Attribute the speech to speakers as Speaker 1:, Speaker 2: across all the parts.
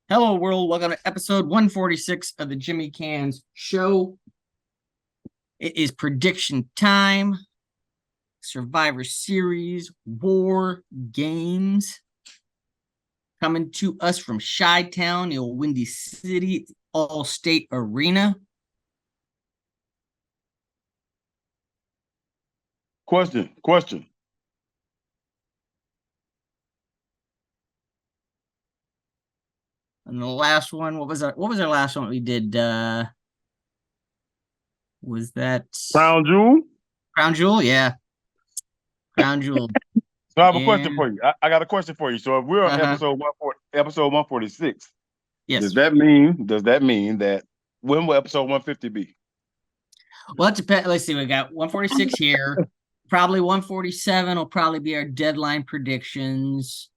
Speaker 1: Hello, world. Welcome to episode 146 of the Jimmy Canz Show. It is prediction time. Survivor Series War Games coming to us from Chi-Town, the old Windy City All-State Arena.
Speaker 2: Question.
Speaker 1: And the last one, what was our last one we did? Was that
Speaker 2: Crown Jewel.
Speaker 1: Crown Jewel? Yeah. Crown Jewel.
Speaker 2: So I have a question
Speaker 1: And
Speaker 2: for you. I got a question for you. So if we're on
Speaker 1: uh-huh.
Speaker 2: episode 146, does
Speaker 1: Yes.
Speaker 2: that mean that when will episode 150 be?
Speaker 1: Well, it depends. Let's see. We got 146 here. Probably 147 will probably be our deadline predictions.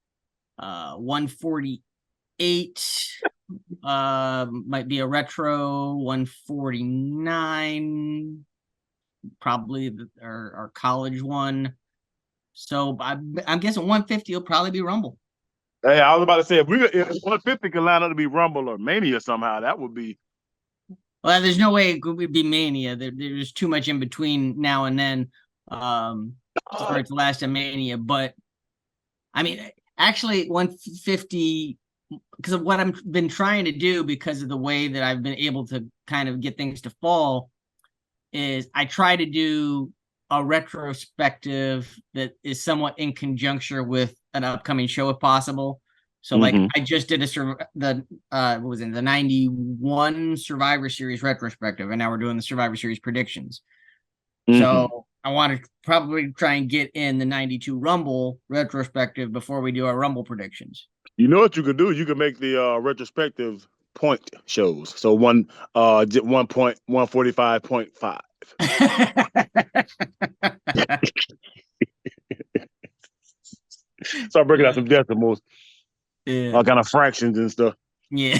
Speaker 1: 148 might be a retro. 149 probably our college one. So I'm guessing 150 will probably be Rumble.
Speaker 2: Hey, I was about to say if 150 could line up to be Rumble or Mania somehow, that would be.
Speaker 1: Well, there's no way it would be Mania. There's too much in between now and then for it to last a Mania. But I mean, actually, 150 because of what I've been trying to do because of the way that I've been able to kind of get things to fall is I try to do a retrospective that is somewhat in conjunction with an upcoming show if possible. So like
Speaker 2: Mm-hmm.
Speaker 1: I just did what was it, the 91 Survivor Series retrospective, and now we're doing the Survivor Series predictions.
Speaker 2: Mm-hmm.
Speaker 1: So I want to probably try and get in the 92 Rumble retrospective before we do our Rumble predictions.
Speaker 2: You know what you could do? You could make the retrospective point shows. So 1.145.5. Start breaking out some decimals,
Speaker 1: Yeah.
Speaker 2: all kind of fractions and stuff.
Speaker 1: Yeah.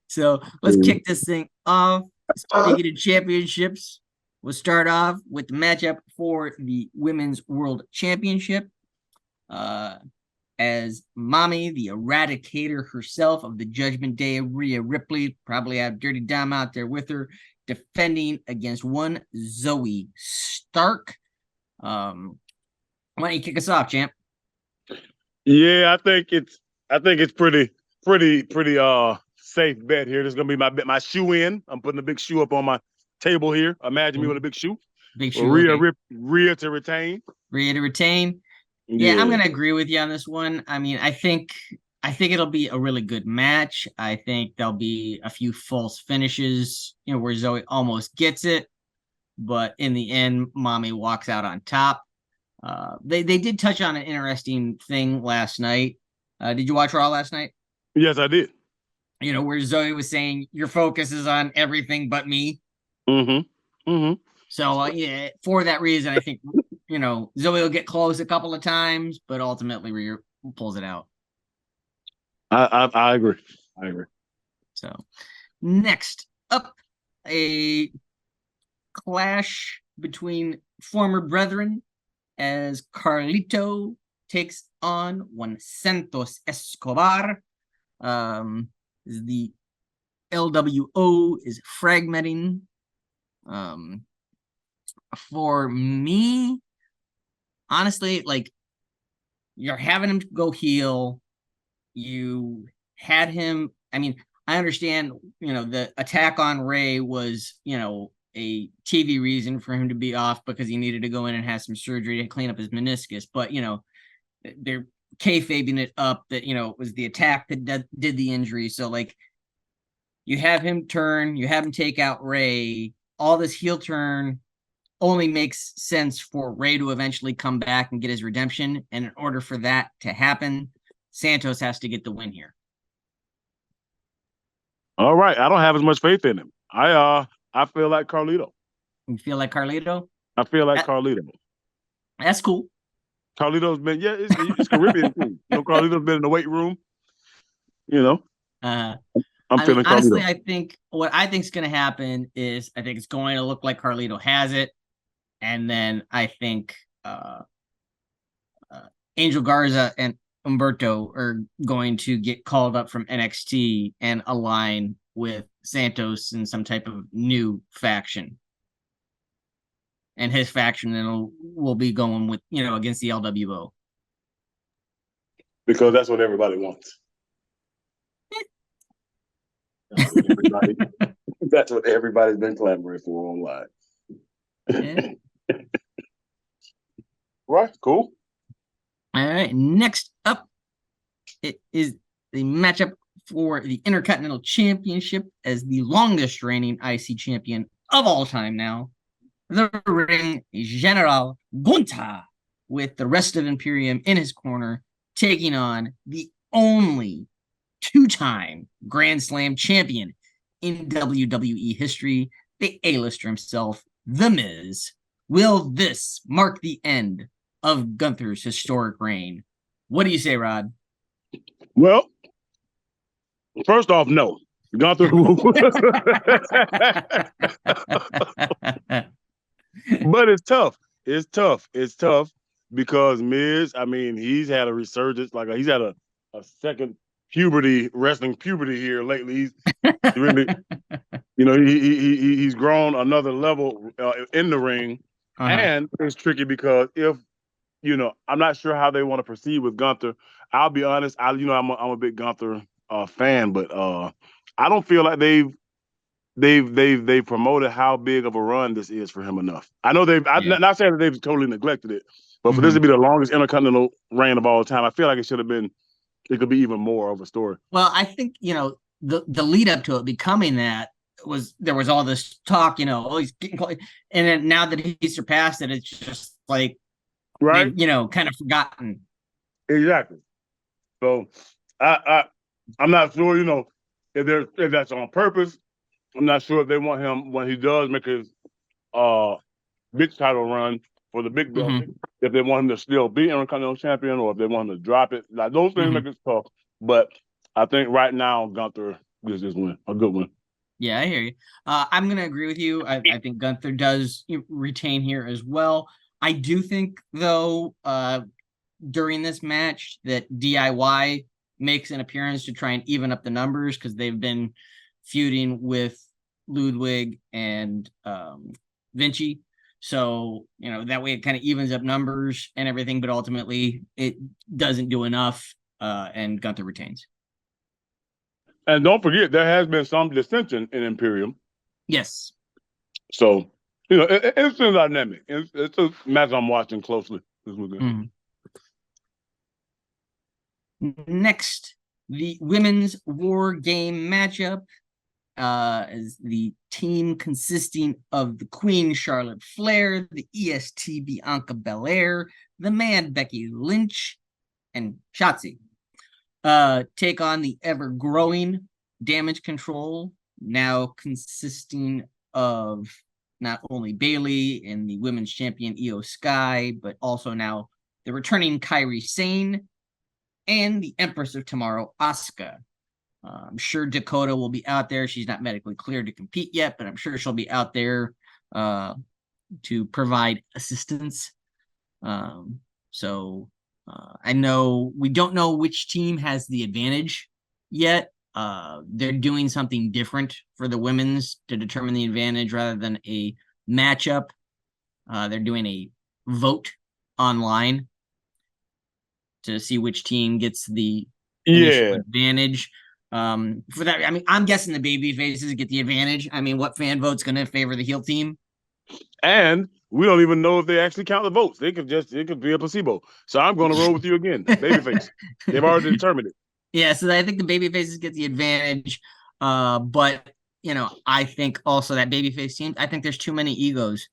Speaker 1: So let's kick this thing off. Speaking of championships, we'll start off with the matchup for the Women's World Championship. As Mommy, the Eradicator herself of the Judgment Day, Rhea Ripley, probably have Dirty Dom out there with her, defending against one Zoe Stark. Why don't you kick us off, champ?
Speaker 2: Yeah, I think it's pretty safe bet here. This is gonna be my shoe in. I'm putting a big shoe up on my table here. Imagine me with a big shoe.
Speaker 1: Big shoe,
Speaker 2: Rhea
Speaker 1: okay.
Speaker 2: Rhea to retain.
Speaker 1: Rhea to retain. Yeah, I'm
Speaker 2: Yeah.
Speaker 1: gonna agree with you on this one. I mean, I think it'll be a really good match. I think there'll be a few false finishes, where Zoe almost gets it, but in the end, Mommy walks out on top. They did touch on an interesting thing last night. Did you watch Raw last night?
Speaker 2: Yes, I did.
Speaker 1: Where Zoe was saying your focus is on everything but me.
Speaker 2: Mm-hmm. Mm-hmm.
Speaker 1: So yeah, for that reason, I think Zoe will get close a couple of times, but ultimately Rhea pulls it out.
Speaker 2: I agree. I agree.
Speaker 1: So next up, a clash between former brethren as Carlito takes on Juan Santos Escobar. The LWO is fragmenting. For me, honestly, like you're having him go heel. You had him. I mean, I understand, the attack on Ray was, a TV reason for him to be off because he needed to go in and have some surgery to clean up his meniscus. But, they're kayfabing it up that, it was the attack that did the injury. So, like, you have him turn, you have him take out Ray. All this heel turn only makes sense for Ray to eventually come back and get his redemption. And in order for that to happen, Santos has to get the win here.
Speaker 2: All right. I don't have as much faith in him. I feel like Carlito.
Speaker 1: You feel like Carlito?
Speaker 2: I feel like
Speaker 1: That,
Speaker 2: Carlito.
Speaker 1: that's cool.
Speaker 2: Carlito's been it's Caribbean too. Carlito's been in the weight room. You know,
Speaker 1: Uh,
Speaker 2: I'm
Speaker 1: I mean,
Speaker 2: feeling
Speaker 1: honestly,
Speaker 2: Carlito.
Speaker 1: I think what I think is going to happen is I think it's going to look like Carlito has it, and then I think uh, Angel Garza and Humberto are going to get called up from NXT and align with Santos in some type of new faction. And his faction then will be going with, against the LWO.
Speaker 2: Because that's what everybody wants. That's what everybody's been clamoring for online. Yeah. Right, cool.
Speaker 1: All right, next up, it is the matchup for the Intercontinental Championship as the longest reigning IC champion of all time now. The Ring General Gunta, with the rest of Imperium in his corner, taking on the only two-time Grand Slam champion in WWE history, the A-lister himself, The Miz. Will this mark the end of Gunther's historic reign? What do you say, Rod?
Speaker 2: Well, first off, no. Gunther. But it's tough. It's tough. It's tough because Miz, I mean, he's had a resurgence. Like he's had a second wrestling puberty here lately. He's really, he's grown another level in the ring. And it's tricky because if, I'm not sure how they want to proceed with Gunther. I'll be honest. I'm a big Gunther fan, but I don't feel like they've promoted how big of a run this is for him enough. I know I'm not saying that they've totally neglected it, but for this to be the longest Intercontinental reign of all time, I feel like it could be even more of a story.
Speaker 1: Well, I think, the lead up to it becoming that there was all this talk, he's getting close. And then now that he surpassed it, it's just like,
Speaker 2: right,
Speaker 1: kind of forgotten.
Speaker 2: Exactly. So I'm not sure, if that's on purpose. I'm not sure if they want him when he does make his big title run for the big belt, if they want him to still be Intercontinental Champion or if they want him to drop it. Like those things make it tough. But I think right now Gunther gets this win, a good win.
Speaker 1: Yeah, I hear you. I'm going to agree with you. I think Gunther does retain here as well. I do think, though, during this match that DIY makes an appearance to try and even up the numbers because they've been feuding with Ludwig and Vinci. So, that way it kind of evens up numbers and everything, but ultimately it doesn't do enough, and Gunther retains.
Speaker 2: And don't forget, there has been some dissension in Imperium.
Speaker 1: Yes.
Speaker 2: So, it's been dynamic. It's a match I'm watching closely this weekend.
Speaker 1: Next, the women's war game matchup is the team consisting of the Queen Charlotte Flair, the EST Bianca Belair, the Man Becky Lynch, and Shotzi. Take on the ever-growing Damage Control, now consisting of not only Bayley and the women's champion Io Sky, but also now the returning Kairi Sane and the Empress of Tomorrow, Asuka. I'm sure Dakota will be out there. She's not medically cleared to compete yet, but I'm sure she'll be out there to provide assistance. I know we don't know which team has the advantage yet. They're doing something different for the women's to determine the advantage rather than a matchup. They're doing a vote online to see which team gets the initial advantage. For that, I mean, I'm guessing the baby faces get the advantage. I mean, what fan vote's going to favor the heel team?
Speaker 2: And we don't even know if they actually count the votes. It could be a placebo. So I'm going to roll with you again. Babyface. They've already determined it.
Speaker 1: Yeah, so I think the baby faces get the advantage. But I think also that babyface team, I think there's too many egos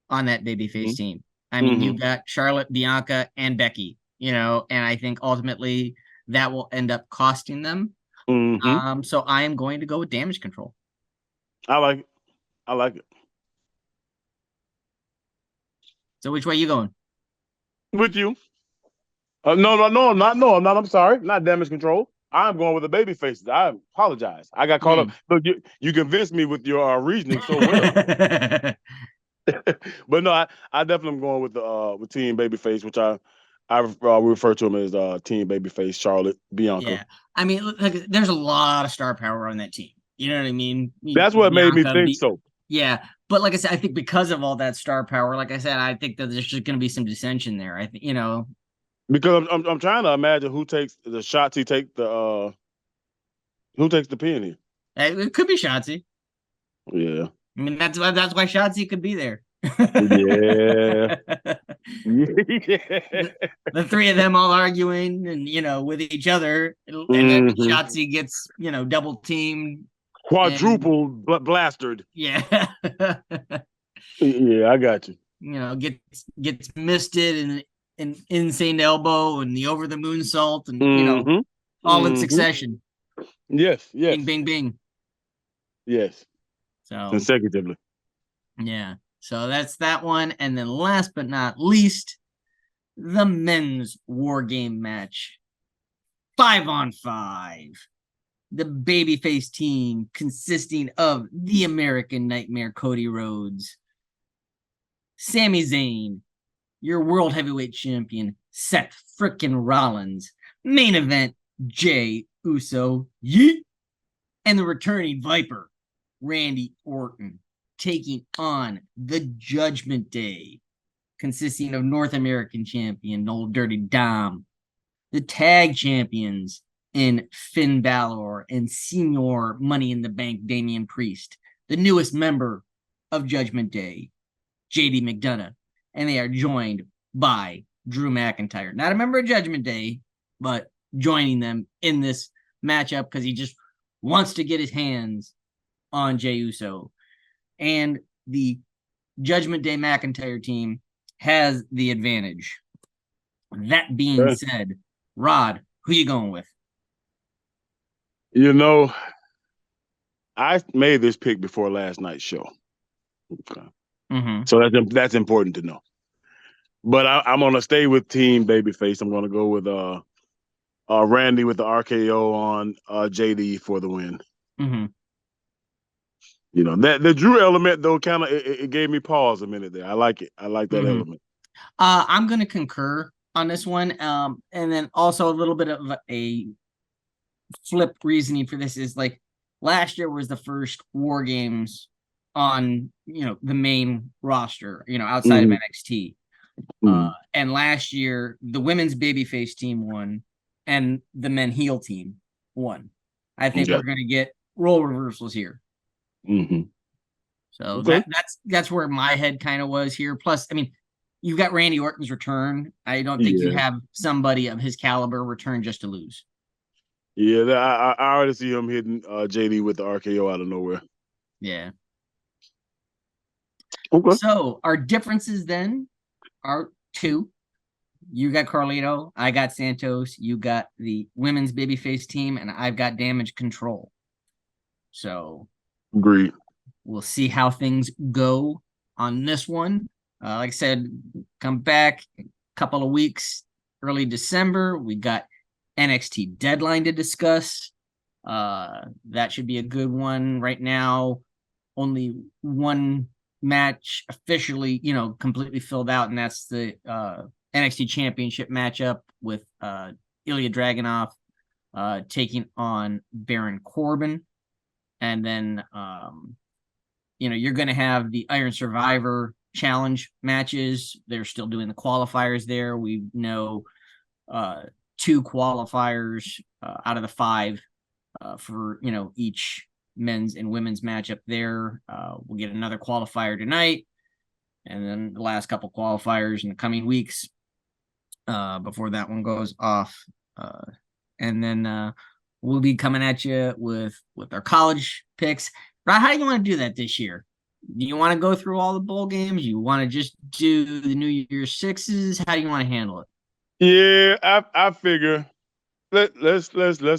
Speaker 1: on that babyface team. I mean, you've got Charlotte, Bianca, and Becky, and I think ultimately that will end up costing them. So I am going to go with Damage Control.
Speaker 2: I like it.
Speaker 1: So which way are you going?
Speaker 2: With you. No, I'm not. I'm sorry. Not Damage Control. I'm going with the baby faces. I apologize. I got caught up. Look, you convinced me with your reasoning so well. But no, I definitely am going with the with Team Babyface, which I I refer to him as Team Babyface Charlotte Bianca.
Speaker 1: Yeah. I mean, look, there's a lot of star power on that team. You know what I mean?
Speaker 2: That's what made me think so.
Speaker 1: Yeah. But like I said, I think because of all that star power, like I said, I think that there's just going to be some dissension there. I think,
Speaker 2: Because I'm trying to imagine who takes the shots. Who takes the pin here.
Speaker 1: it could be Shotzi.
Speaker 2: Yeah.
Speaker 1: I mean, that's why Shotzi could be there.
Speaker 2: Yeah.
Speaker 1: the,
Speaker 2: Yeah.
Speaker 1: the three of them all arguing and with each other, and then
Speaker 2: Hmm.
Speaker 1: Shotzi gets double teamed and
Speaker 2: Quadruple blastered.
Speaker 1: yeah,
Speaker 2: Yeah, I got you.
Speaker 1: gets misted and insane elbow and the over the moonsault and
Speaker 2: Hmm.
Speaker 1: all in
Speaker 2: Hmm.
Speaker 1: succession.
Speaker 2: Yes,
Speaker 1: Bing,
Speaker 2: yes,
Speaker 1: bing, bing.
Speaker 2: yes.
Speaker 1: So
Speaker 2: Consecutively.
Speaker 1: yeah, so that's that one, and then last but not least, the men's war game match, 5-on-5. The babyface team consisting of the American Nightmare Cody Rhodes, Sami Zayn, your world heavyweight champion Seth frickin' Rollins, main event Jey Uso, yeet, and the returning Viper Randy Orton taking on the Judgment Day, consisting of North American champion Old Dirty Dom, the tag champions in Finn Balor and Senior Money in the Bank Damian Priest, the newest member of Judgment Day, JD McDonough, and they are joined by Drew McIntyre. Not a member of Judgment Day, but joining them in this matchup because he just wants to get his hands on Jey Uso. And the Judgment Day McIntyre team has the advantage. That being
Speaker 2: Okay.
Speaker 1: said, Rod, who you going with?
Speaker 2: You know, I made this pick before last night's show. Okay.
Speaker 1: Mm-hmm.
Speaker 2: So that's important to know. But I'm gonna stay with Team Babyface. I'm gonna go with Randy with the RKO on JD for the win.
Speaker 1: Mm-hmm.
Speaker 2: That the Drew element though kind of it gave me pause a minute there. I like it. I like that
Speaker 1: Mm-hmm.
Speaker 2: element.
Speaker 1: I'm going to concur on this one. And then also a little bit of a flip reasoning for this is like last year was the first War Games on the main roster, outside of
Speaker 2: Mm-hmm.
Speaker 1: NXT.
Speaker 2: Mm-hmm.
Speaker 1: And last year the women's babyface team won, and the men heel team won. I think
Speaker 2: Okay.
Speaker 1: we're going to get role reversals here.
Speaker 2: Mm-hmm.
Speaker 1: So
Speaker 2: Okay.
Speaker 1: that's where my head kind of was here. Plus, I mean, you've got Randy Orton's return. I don't think you
Speaker 2: Yeah.
Speaker 1: have somebody of his caliber return just to lose.
Speaker 2: Yeah. I already see him hitting JD with the RKO out of nowhere.
Speaker 1: Yeah.
Speaker 2: Okay.
Speaker 1: So our differences then are two. You got Carlito, I got Santos, you got the women's babyface team, and I've got Damage Control. So
Speaker 2: Agreed.
Speaker 1: we'll see how things go on this one. Like I said, come back a couple of weeks, early December. We got NXT Deadline to discuss. That should be a good one. Right now, only one match officially, completely filled out, and that's the NXT Championship matchup with Ilya Dragunov taking on Baron Corbin. And then you're going to have the Iron Survivor Challenge matches. They're still doing the qualifiers there. We know two qualifiers out of the five for each men's and women's matchup there. We'll get another qualifier tonight, and then the last couple qualifiers in the coming weeks before that one goes off. And then we'll be coming at you with our college picks. Rod, how do you want to do that this year? Do you want to go through all the bowl games? You want to just do the New Year's Sixes? How do you want to handle it?
Speaker 2: Yeah, I figure let's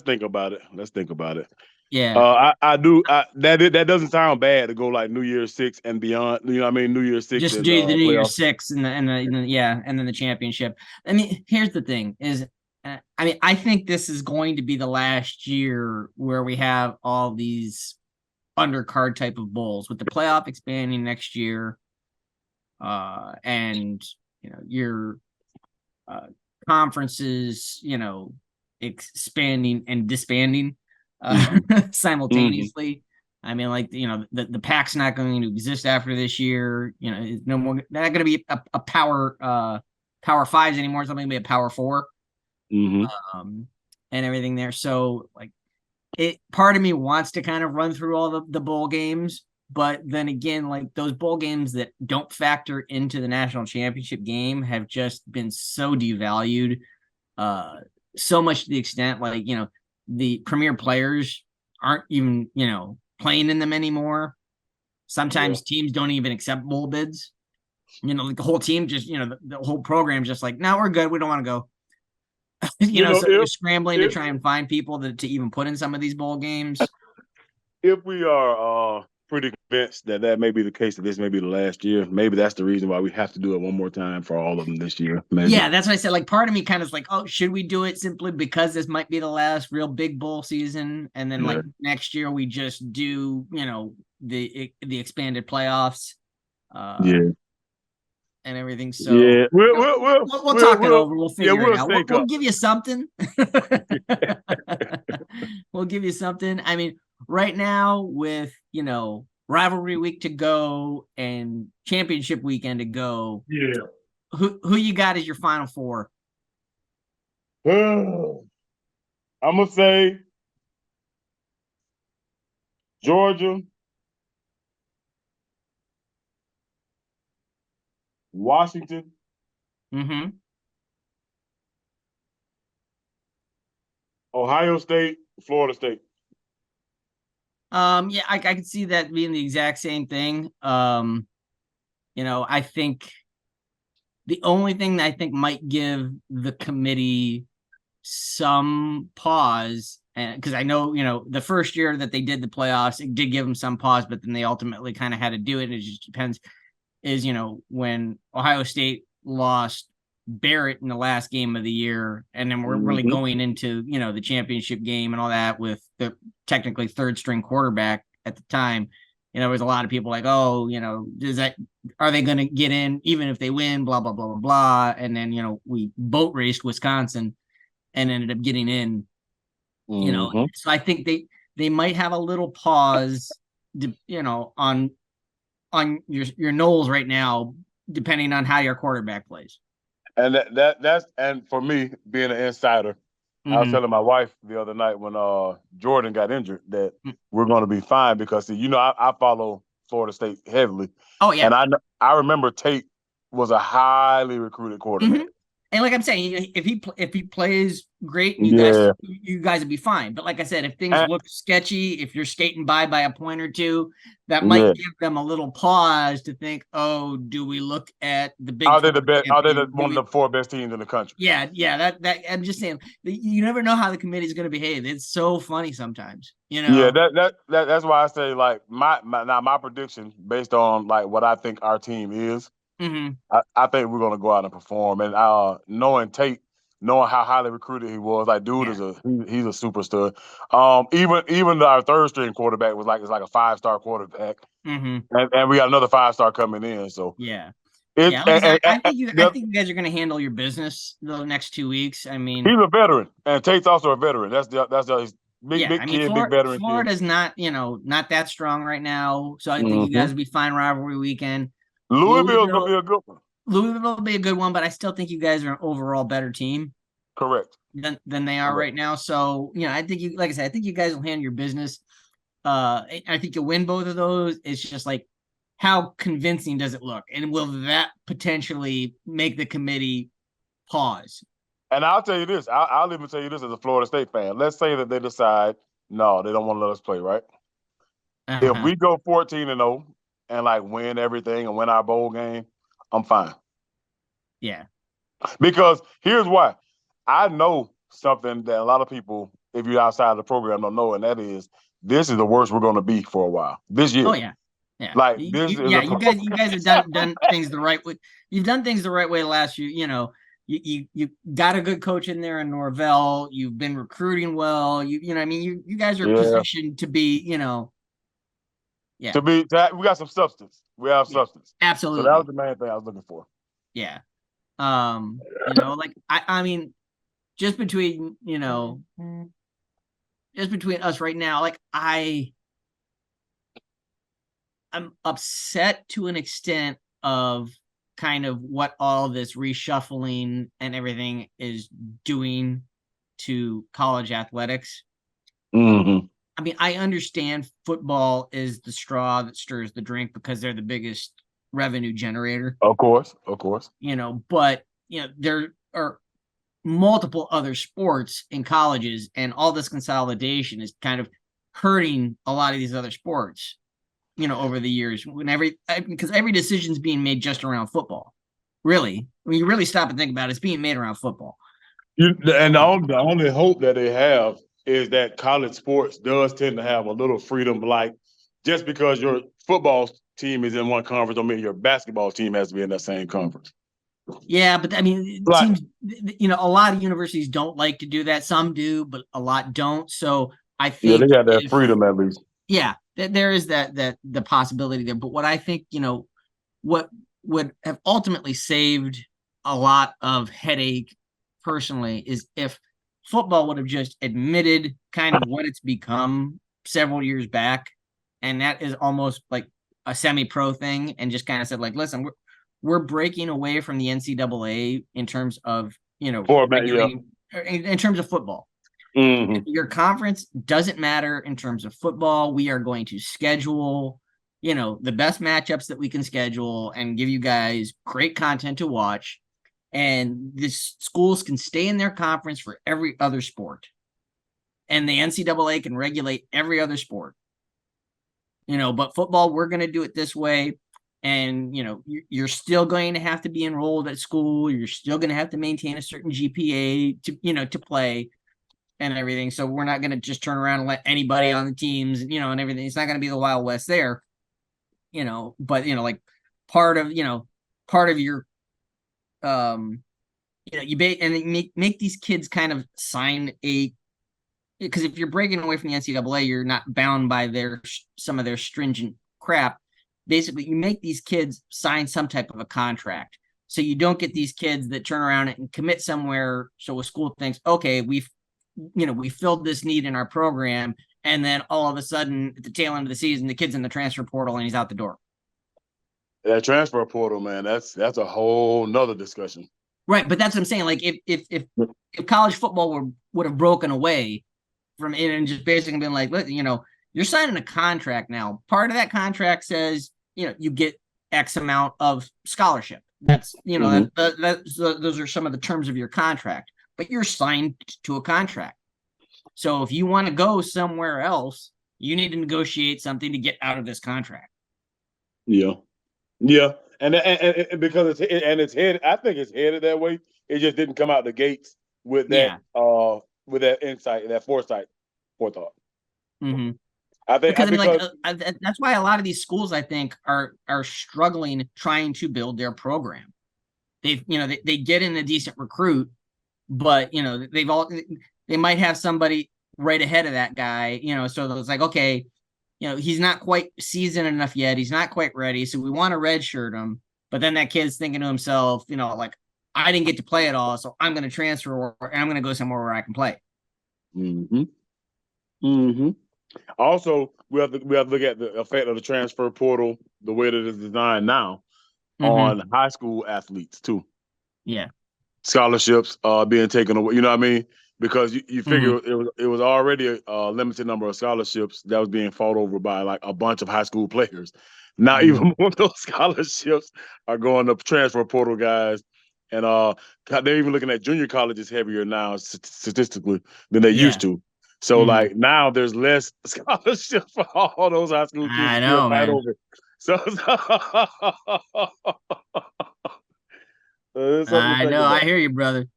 Speaker 2: think about it. Let's think about it.
Speaker 1: Yeah,
Speaker 2: I do. That doesn't sound bad to go like New Year's Six and beyond. You know what I mean? New Year's Six
Speaker 1: just
Speaker 2: and
Speaker 1: do the New
Speaker 2: playoff.
Speaker 1: Year's Six and then the championship. I mean, here's the thing: is I mean, I think this is going to be the last year where we have all these undercard type of bowls with the playoff expanding next year, and your conferences, expanding and disbanding
Speaker 2: Mm-hmm. Mm-hmm.
Speaker 1: simultaneously. I mean, like, the PAC's not going to exist after this year. It's no more. They're not going to be a power fives anymore. It's going to be a power four,
Speaker 2: Mm-hmm.
Speaker 1: um, and everything there. So, like, part of me wants to kind of run through all the bowl games, but then again, like, those bowl games that don't factor into the national championship game have just been so devalued, uh so much to the extent, like, the premier players aren't even, playing in them anymore.
Speaker 2: Yeah.
Speaker 1: Sometimes teams don't even accept bowl bids. Like, the whole team just, the whole program's just like, no, we're good, we don't want to go.
Speaker 2: You know,
Speaker 1: So they're scrambling to
Speaker 2: if
Speaker 1: try and find people to even put in some of these bowl games.
Speaker 2: if we are pretty convinced that that may be the case, that this may be the last year, maybe that's the reason why we have to do it one more time for all of them this year. Maybe.
Speaker 1: Yeah, that's what I said. Like, part of me kind of is like, oh, should we do it simply because this might be the last real big bowl season, and then,
Speaker 2: Yeah.
Speaker 1: like, next year we just do, the expanded playoffs, uh,
Speaker 2: Yeah.
Speaker 1: and everything. So,
Speaker 2: Yeah.
Speaker 1: we'll talk it over. We'll
Speaker 2: Yeah,
Speaker 1: figure it
Speaker 2: we'll
Speaker 1: out.
Speaker 2: sync
Speaker 1: We'll
Speaker 2: up.
Speaker 1: give you something. We'll give you something. I mean, right now, with, rivalry week to go and championship weekend to go,
Speaker 2: Yeah.
Speaker 1: who you got as your final four?
Speaker 2: I'm gonna say Georgia, Washington,
Speaker 1: Mm-hmm.
Speaker 2: Ohio State, Florida State.
Speaker 1: Yeah, I can see that being the exact same thing. I think the only thing that I think might give the committee some pause, and because I know, the first year that they did the playoffs, it did give them some pause, but then they ultimately kind of had to do it. And it just depends, is, when Ohio State lost Barrett in the last game of the year, and then we're really
Speaker 2: Mm-hmm.
Speaker 1: going into, the championship game and all that with the technically third string quarterback at the time. There was a lot of people like, oh, are they going to get in even if they win? Blah blah blah blah blah. And then, we boat raced Wisconsin and ended up getting in.
Speaker 2: Mm-hmm.
Speaker 1: So I think they might have a little pause, on your Knowles right now, depending on how your quarterback plays.
Speaker 2: And that's and for me being an insider, I was
Speaker 1: Mm-hmm.
Speaker 2: telling my wife the other night when Jordan got injured that we're going to be fine because, see, I follow Florida State heavily,
Speaker 1: Oh
Speaker 2: and
Speaker 1: yeah.
Speaker 2: I remember Tate was a highly recruited
Speaker 1: Mm-hmm.
Speaker 2: quarterback.
Speaker 1: And like I'm saying, if he plays great, and
Speaker 2: Yeah,
Speaker 1: you guys would be fine. But like I said, if things
Speaker 2: and,
Speaker 1: look sketchy, if you're skating by a point or two, that might
Speaker 2: yeah.
Speaker 1: give them a little pause to think, oh, do we look at the Big 12
Speaker 2: Are they
Speaker 1: champion? Do
Speaker 2: one of
Speaker 1: we?
Speaker 2: the four best teams in the country?
Speaker 1: Yeah. That I'm just saying, you never know how the committee is going to behave. It's so funny sometimes,
Speaker 2: Yeah, that's why I say, like, my prediction based on like what I think our team is.
Speaker 1: Mm-hmm.
Speaker 2: I think we're gonna go out and perform. And knowing Tate, knowing how highly recruited he was, like, dude
Speaker 1: Yeah.
Speaker 2: is he's a superstar. Even our third string quarterback is like a 5-star quarterback,
Speaker 1: Mm-hmm.
Speaker 2: and we got another 5-star coming in. So
Speaker 1: Yeah.
Speaker 2: it's
Speaker 1: Yeah, like I said, I
Speaker 2: the,
Speaker 1: think you guys are going to handle your business the next 2 weeks. I mean,
Speaker 2: he's a veteran, and Tate's also a veteran. He's
Speaker 1: yeah, I
Speaker 2: big
Speaker 1: mean,
Speaker 2: kid, big veteran kid.
Speaker 1: Florida's not, not that strong right now, so I think you
Speaker 2: Hmm.
Speaker 1: guys will be fine rivalry weekend.
Speaker 2: Louisville's gonna be
Speaker 1: Louisville,
Speaker 2: a good one.
Speaker 1: Louisville will be a good one, but I still think you guys are an overall better team
Speaker 2: Correct.
Speaker 1: than they are
Speaker 2: Correct.
Speaker 1: right now. So, I think like I said, I think you guys will handle your business. I think you'll win both of those. It's just like, how convincing does it look, and will that potentially make the committee pause?
Speaker 2: And I'll tell you this. I'll even tell you this as a Florida State fan. Let's say that they decide no, they don't want to let us play. Right? If
Speaker 1: Uh-huh.
Speaker 2: we go 14-0 and like win everything and win our bowl game, I'm fine.
Speaker 1: Yeah.
Speaker 2: Because here's why. I know something that a lot of people, if you're outside of the program, don't know, and that is this is the worst we're going to be for a while this
Speaker 1: Oh
Speaker 2: year.
Speaker 1: yeah. Yeah.
Speaker 2: Like this is
Speaker 1: Yeah,
Speaker 2: a
Speaker 1: you guys have done things the right way. You've done things the right way the last few, you got a good coach in there in Norvell. You've been recruiting well. I mean, you guys are
Speaker 2: yeah.
Speaker 1: positioned to be, yeah.
Speaker 2: We got some substance. We have
Speaker 1: Yeah.
Speaker 2: substance. So that was
Speaker 1: Absolutely.
Speaker 2: the main thing I was looking for.
Speaker 1: Yeah. Like I mean, just between, just between us right now, like I'm upset to an extent of kind of what all this reshuffling and everything is doing to college athletics.
Speaker 2: Mm-hmm.
Speaker 1: I mean, I understand football is the straw that stirs the drink because they're the biggest revenue generator,
Speaker 2: Of course, of course.
Speaker 1: but there are multiple other sports in colleges, and all this consolidation is kind of hurting a lot of these other sports, over the years, because every decision is being made just around football. Really, when you really stop and think about it, it's being made around football.
Speaker 2: And the only hope that they have is that college sports does tend to have a little freedom. Like, just because your football team is in one conference, don't mean your basketball team has to be in that same conference.
Speaker 1: Yeah, but I mean, it
Speaker 2: Like,
Speaker 1: seems a lot of universities don't like to do that. Some do, but a lot don't. So I
Speaker 2: yeah, they
Speaker 1: think
Speaker 2: got that
Speaker 1: if
Speaker 2: freedom at least.
Speaker 1: yeah, there is that the possibility there. But what I think, what would have ultimately saved a lot of headache personally is if football would have just admitted kind of what it's become several years back, and that is almost like a semi-pro thing, and just kind of said like, listen, we're breaking away from the NCAA in terms of
Speaker 2: Format, yeah.
Speaker 1: regulating in terms of football.
Speaker 2: Mm-hmm.
Speaker 1: Your conference doesn't matter in terms of football. We are going to schedule, the best matchups that we can schedule and give you guys great content to watch. And the schools can stay in their conference for every other sport. And the NCAA can regulate every other sport. But football, we're going to do it this way. And, you're still going to have to be enrolled at school. You're still going to have to maintain a certain GPA to play and everything. So we're not going to just turn around and let anybody on the teams, and everything. It's not going to be the Wild West there, but like part of, part of your, and make these kids kind of sign because if you're breaking away from the NCAA, you're not bound by some of their stringent crap. Basically, you make these kids sign some type of a contract. So you don't get these kids that turn around and commit somewhere. So a school thinks, okay, we filled this need in our program, and then all of a sudden at the tail end of the season the kid's in the transfer portal and he's out the door.
Speaker 2: That transfer portal, man, that's a whole nother discussion.
Speaker 1: Right, but that's what I'm saying. Like if college football would have broken away from it and just basically been like, look, you're signing a contract now. Part of that contract says, you get X amount of scholarship. That's those are some of the terms of your contract, but you're signed to a contract. So if you want to go somewhere else, you need to negotiate something to get out of this contract.
Speaker 2: Yeah, yeah, and because it's headed, I think it's headed that way. It just didn't come out the gates
Speaker 1: Yeah.
Speaker 2: with that insight, that forethought.
Speaker 1: Mm-hmm.
Speaker 2: I think
Speaker 1: Because I mean, like,
Speaker 2: because
Speaker 1: that's why a lot of these schools, I think, are struggling trying to build their program. They get in a decent recruit, but they might have somebody right ahead of that guy. So it's like, okay, he's not quite seasoned enough yet. He's not quite ready. So we want to redshirt him. But then that kid's thinking to himself, like, I didn't get to play at all, so I'm going to transfer and I'm going to go somewhere where I can play.
Speaker 2: mm-hmm, mm-hmm. Also, we have to look at the effect of the transfer portal, the way that it's designed now,
Speaker 1: Mm-hmm.
Speaker 2: on high school athletes too.
Speaker 1: Yeah.
Speaker 2: Scholarships being taken away. You know what I mean? Because you
Speaker 1: Mm-hmm.
Speaker 2: figure it was already a limited number of scholarships that was being fought over by like a bunch of high school players. Now
Speaker 1: Mm-hmm.
Speaker 2: even more of those scholarships are going to transfer portal guys, and they're even looking at junior colleges heavier now statistically than they used
Speaker 1: Yeah.
Speaker 2: to. So
Speaker 1: Mm-hmm.
Speaker 2: like now there's less scholarships for all those high school kids to
Speaker 1: I
Speaker 2: still
Speaker 1: know,
Speaker 2: fight
Speaker 1: man.
Speaker 2: over. So it's something to
Speaker 1: I
Speaker 2: think
Speaker 1: know. I
Speaker 2: about.
Speaker 1: hear you, brother.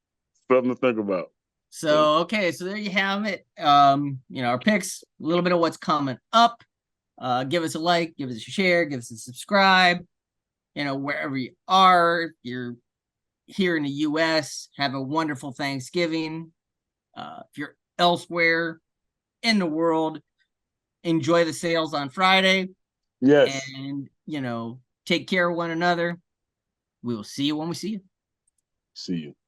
Speaker 2: Something to think about. So
Speaker 1: So okay, so there you have it. Our picks, a little bit of what's coming up. Give us a like, give us a share, give us a subscribe. Wherever you are, if you're here in the US, have a wonderful Thanksgiving. If you're elsewhere in the world, enjoy the sales on Friday,
Speaker 2: yes.
Speaker 1: and take care of one another. We will see you when we see you.
Speaker 2: See you.